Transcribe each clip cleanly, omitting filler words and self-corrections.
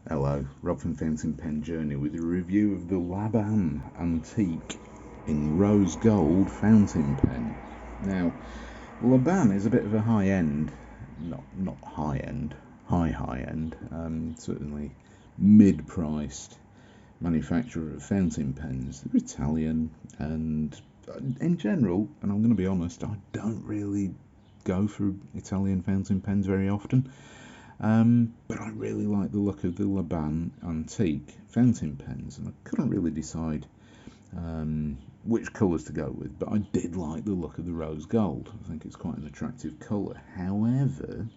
Hello, Rob from Fountain Pen Journey with a review of the Laban Antique in rose gold fountain pen. Now, Laban is a bit of a high end, not high end, high end, certainly mid-priced manufacturer of fountain pens. They're Italian, and in general, and I'm going to be honest, I don't really go for Italian fountain pens very often. But I really like the look of the Laban Antique fountain pens, and I couldn't really decide which colours to go with, but I did like the look of the rose gold. I think it's quite an attractive colour. However,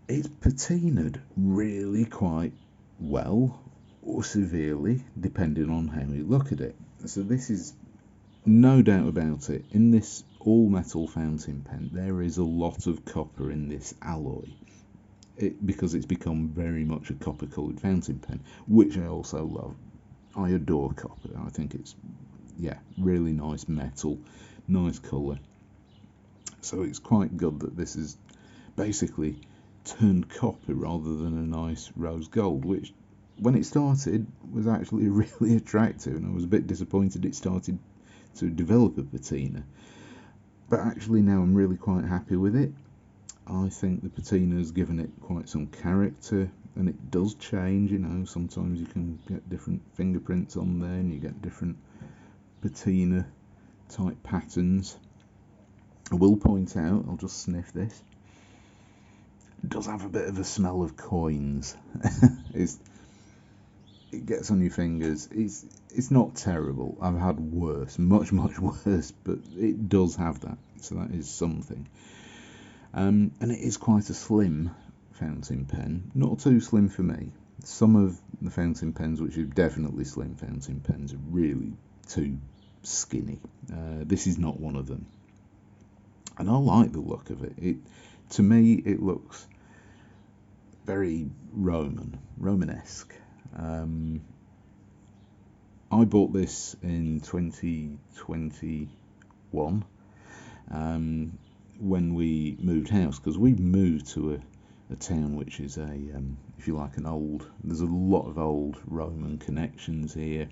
it's patinaed really quite well or severely, depending on how you look at it. So this is no doubt about it. In this all metal fountain pen, there is a lot of copper in this alloy. Because it's become very much a copper coloured fountain pen, which I also love. I adore copper. I think it's, yeah, really nice metal, nice colour. So it's quite good that this is basically turned copper rather than a nice rose gold, which when it started was actually really attractive, and I was a bit disappointed it started to develop a patina. But actually now I'm really quite happy with it. I think the patina has given it quite some character, and it does change, sometimes you can get different fingerprints on there and you get different patina type patterns. I will point out, I'll just sniff this, it does have a bit of a smell of coins. It gets on your fingers. It's not terrible. I've had worse, much worse, but it does have that, so that is something. And it is quite a slim fountain pen, not too slim for me. Some of the fountain pens, which are definitely slim fountain pens, are really too skinny. This is not one of them, and I like the look of it. To me, it looks very Romanesque. I bought this in 2021. When we moved house, because we moved to a town which is if you like, there's a lot of old Roman connections here,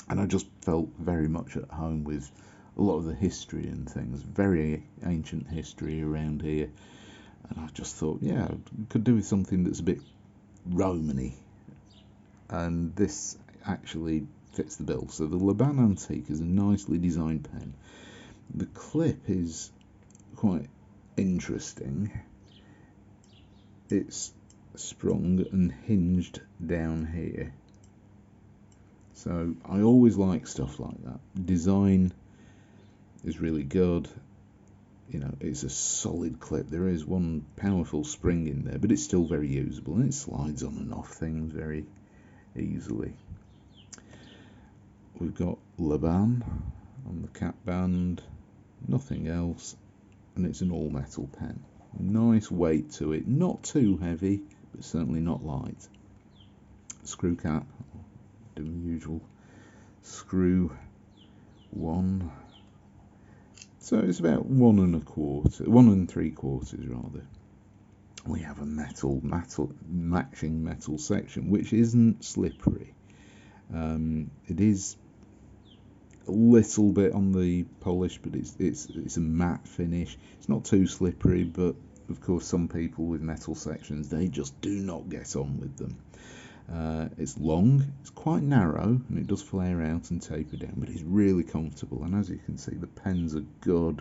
and I just felt very much at home with a lot of the history and things, very ancient history around here, and I just thought, yeah, I could do with something that's a bit Romany, and this actually fits the bill. So the Laban Antique is a nicely designed pen. The clip is quite interesting. It's sprung and hinged down here. So I always like stuff like that. Design is really good. It's a solid clip. There is one powerful spring in there, but it's still very usable, and it slides on and off things very easily. We've got Laban on the cap band, nothing else, and it's an all metal pen. Nice weight to it, not too heavy, but certainly not light. Screw cap, do the usual screw one. So it's about 1 3/4 rather. We have a matching metal section, which isn't slippery. It is a little bit on the polish, but it's a matte finish. It's not too slippery, but of course some people with metal sections, they just do not get on with them. It's long, it's quite narrow, and it does flare out and taper down, but it's really comfortable. And as you can see, the pens are good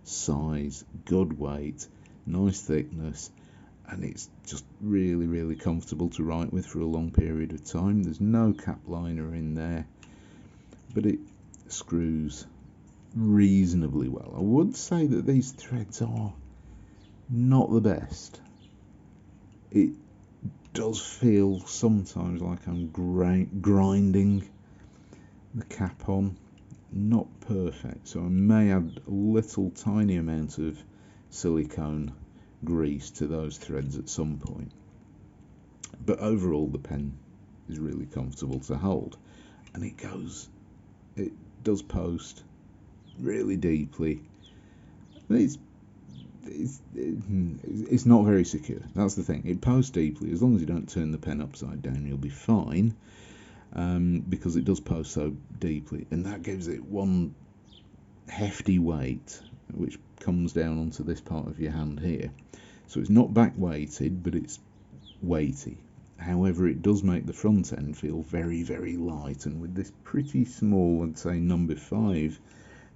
size, good weight, nice thickness, and it's just really comfortable to write with for a long period of time. There's no cap liner in there, but it screws reasonably well. I would say that these threads are not the best. It does feel sometimes like I'm grinding the cap on. Not perfect, so I may add a little tiny amount of silicone grease to those threads at some point. But overall, the pen is really comfortable to hold, and it does post really deeply. It's it's not very secure. That's the thing. It posts deeply. As long as you don't turn the pen upside down, you'll be fine, because it does post so deeply, and that gives it one hefty weight, which comes down onto this part of your hand here. So it's not back weighted, but it's weighty. However, it does make the front end feel very, very light, and with this pretty small, I'd say number 5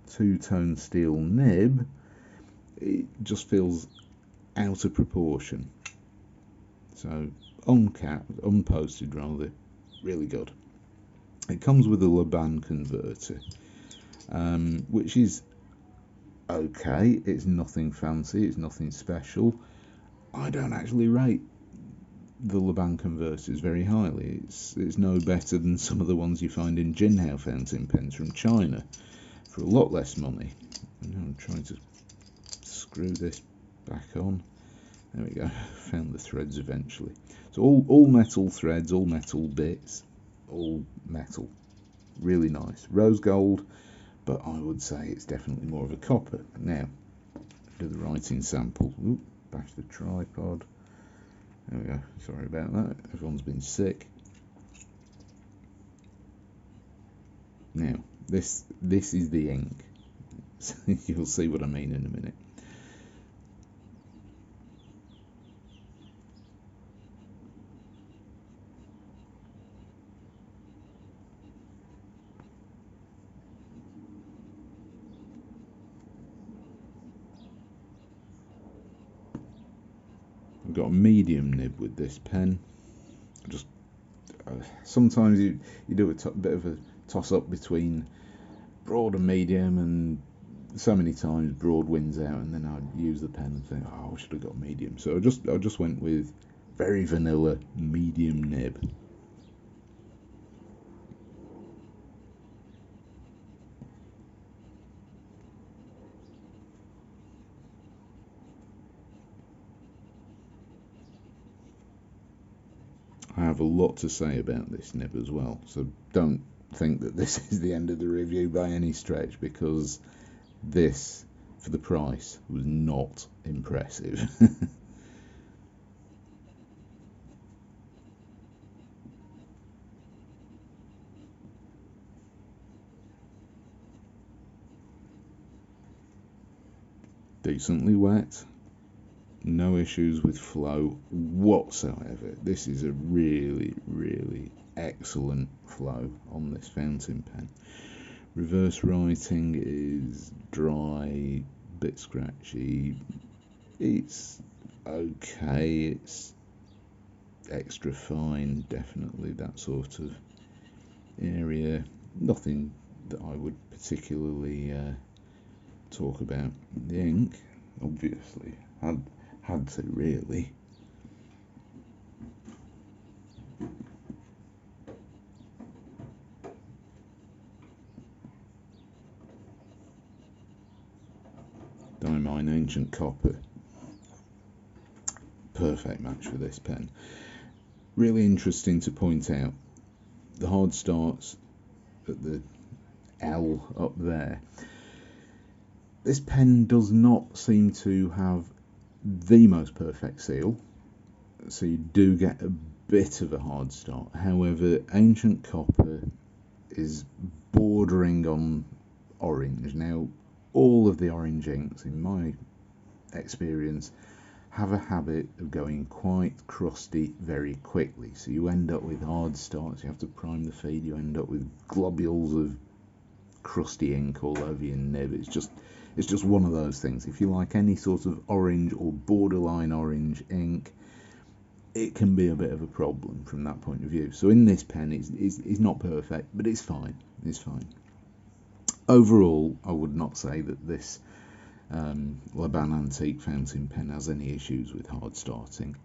two-tone steel nib, it just feels out of proportion. So uncapped, unposted rather, really good. It comes with a Laban converter, which is okay. It's nothing fancy, it's nothing special. I don't actually rate the Laban converters very highly. It's no better than some of the ones you find in Jinhao fountain pens from China for a lot less money. And now I'm trying to screw this back on. There we go. Found the threads eventually. So all metal threads, all metal bits, all metal. Really nice. Rose gold, but I would say it's definitely more of a copper. Now, do the writing sample. Oop, bash the tripod. There we go. Sorry about that. Everyone's been sick. Now, this is the ink. You'll see what I mean in a minute. I've got a medium nib with this pen. Just sometimes you do a bit of a toss up between broad and medium, and so many times broad wins out, and then I'd use the pen and think, oh, I should have got medium. So I just went with very vanilla medium nib. I have a lot to say about this nib as well, so don't think that this is the end of the review by any stretch, because this, for the price, was not impressive. Decently wet, no issues with flow whatsoever. This is a really, really excellent flow on this fountain pen. Reverse writing is dry, bit scratchy. It's okay, it's extra fine, definitely that sort of area. Nothing that I would particularly talk about. The ink, obviously, had to really. Diamine Ancient Copper. Perfect match for this pen. Really interesting to point out, the hard starts at the L up there. This pen does not seem to have the most perfect seal, so you do get a bit of a hard start. However, Ancient Copper is bordering on orange. Now, all of the orange inks, in my experience, have a habit of going quite crusty very quickly. So you end up with hard starts, you have to prime the feed, you end up with globules of crusty ink all over your nib. It's just one of those things. If you like any sort of orange or borderline orange ink, it can be a bit of a problem from that point of view. So in this pen, it's not perfect, but it's fine. It's fine. Overall, I would not say that this Laban Antique fountain pen has any issues with hard starting.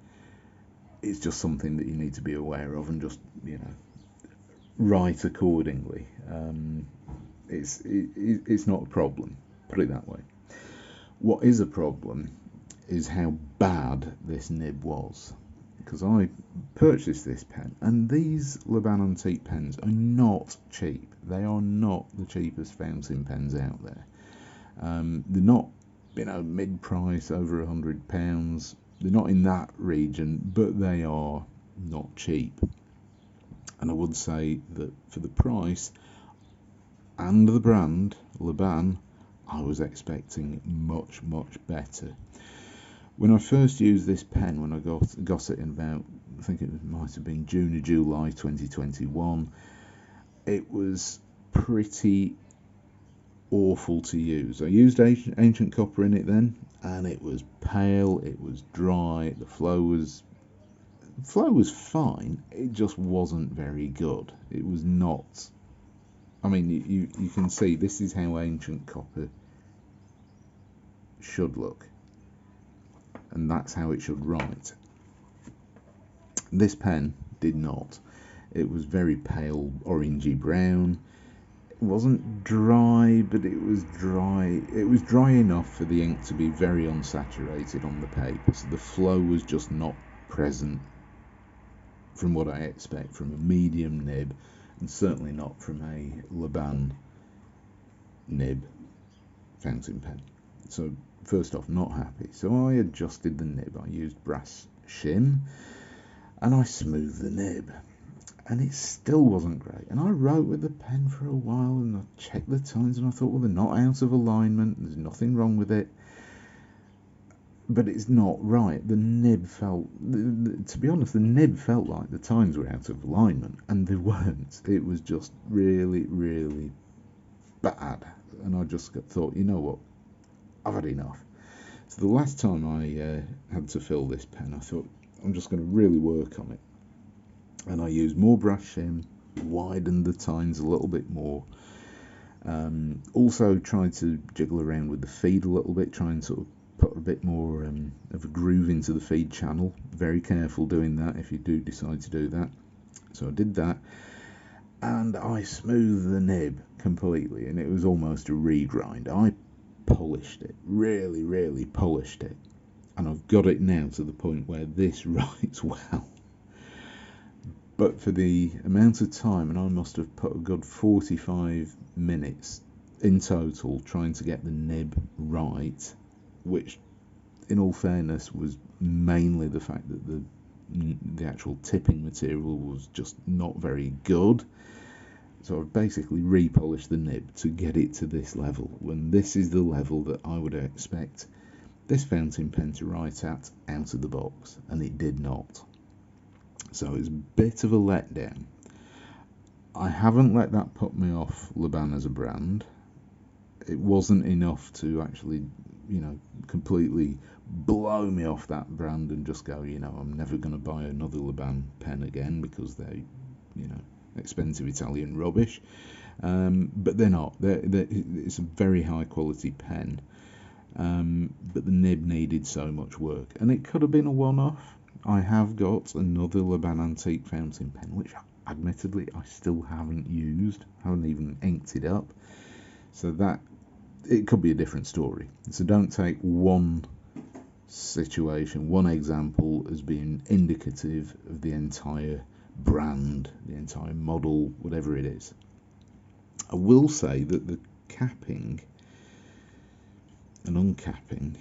It's just something that you need to be aware of and just, write accordingly. It's not a problem, put it that way. What is a problem is how bad this nib was, because I purchased this pen, and these Laban Antique pens are not cheap. They are not the cheapest fountain pens out there. They're not mid-price, over £100. They're not in that region, but they are not cheap. And I would say that for the price and the brand, Laban, I was expecting much, much better. When I first used this pen, when I got it in about, I think it might have been June or July 2021, it was pretty awful to use. I used ancient copper in it then, and it was pale, it was dry, the flow was fine, it just wasn't very good. It was not, I mean, you can see this is how ancient copper should look, and that's how it should write. This pen did not. It was very pale orangey brown. It wasn't dry, but it was dry. It was dry enough for the ink to be very unsaturated on the paper, so the flow was just not present from what I expect from a medium nib, and certainly not from a Laban nib fountain pen. So first off, not happy. So I adjusted the nib. I used brass shim and I smoothed the nib, and it still wasn't great. And I wrote with the pen for a while, and I checked the tones, and I thought, well, they're not out of alignment, there's nothing wrong with it, but it's not right. The nib felt, to be honest, the nib felt like the tines were out of alignment, and they weren't. It was just really, really bad, and I just thought, you know what, I've had enough. So the last time I had to fill this pen, I thought, I'm just going to really work on it. And I used more brass shim, widened the tines a little bit more. Also tried to jiggle around with the feed a little bit, try and sort of put a bit more of a groove into the feed channel. Very careful doing that if you do decide to do that. So I did that, and I smoothed the nib completely, and it was almost a regrind. I polished it, really, really polished it, and I've got it now to the point where this writes well. But for the amount of time, and I must have put a good 45 minutes in total trying to get the nib right, which in all fairness was mainly the fact that the actual tipping material was just not very good. So I've basically repolished the nib to get it to this level, when this is the level that I would expect this fountain pen to write at out of the box, and it did not. So it's a bit of a letdown. I haven't let that put me off Laban as a brand. It wasn't enough to actually, completely blow me off that brand and just go, I'm never going to buy another Laban pen again because they're, expensive Italian rubbish. But they're not. It's a very high quality pen. But the nib needed so much work, and it could have been a one-off. I have got another Laban Antique fountain pen, which admittedly I still haven't used, haven't even inked it up, so that it could be a different story. So don't take one situation, one example as being indicative of the entire brand, the entire model, whatever it is. I will say that the capping and uncapping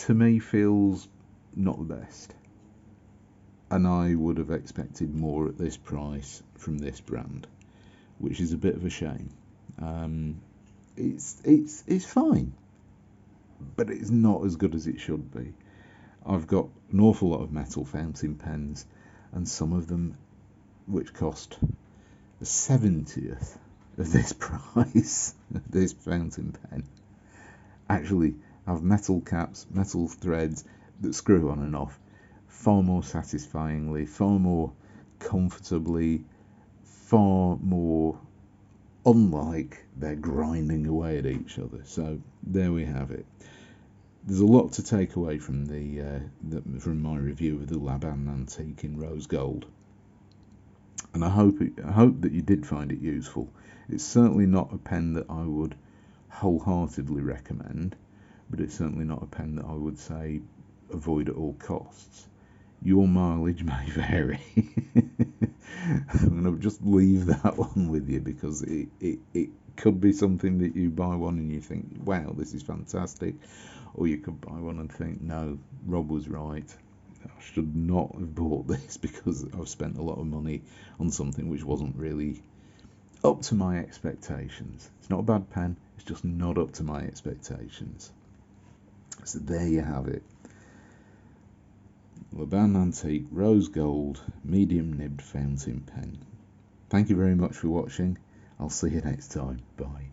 to me feels not the best, and I would have expected more at this price from this brand, which is a bit of a shame. It's fine, but it's not as good as it should be. I've got an awful lot of metal fountain pens, and some of them which cost a 70th of this price, this fountain pen, actually have metal caps, metal threads that screw on and off far more satisfyingly, far more comfortably, far more unlike they're grinding away at each other. So there we have it. There's a lot to take away from from my review of the Laban Antique in rose gold, and I hope that you did find it useful. It's certainly not a pen that I would wholeheartedly recommend, but it's certainly not a pen that I would say avoid at all costs. Your mileage may vary. I'm going to just leave that one with you because it could be something that you buy one and you think, wow, this is fantastic. Or you could buy one and think, no, Rob was right. I should not have bought this because I've spent a lot of money on something which wasn't really up to my expectations. It's not a bad pen, it's just not up to my expectations. So there you have it. Laban Antique Rose Gold Medium Nibbed Fountain Pen. Thank you very much for watching. I'll see you next time. Bye.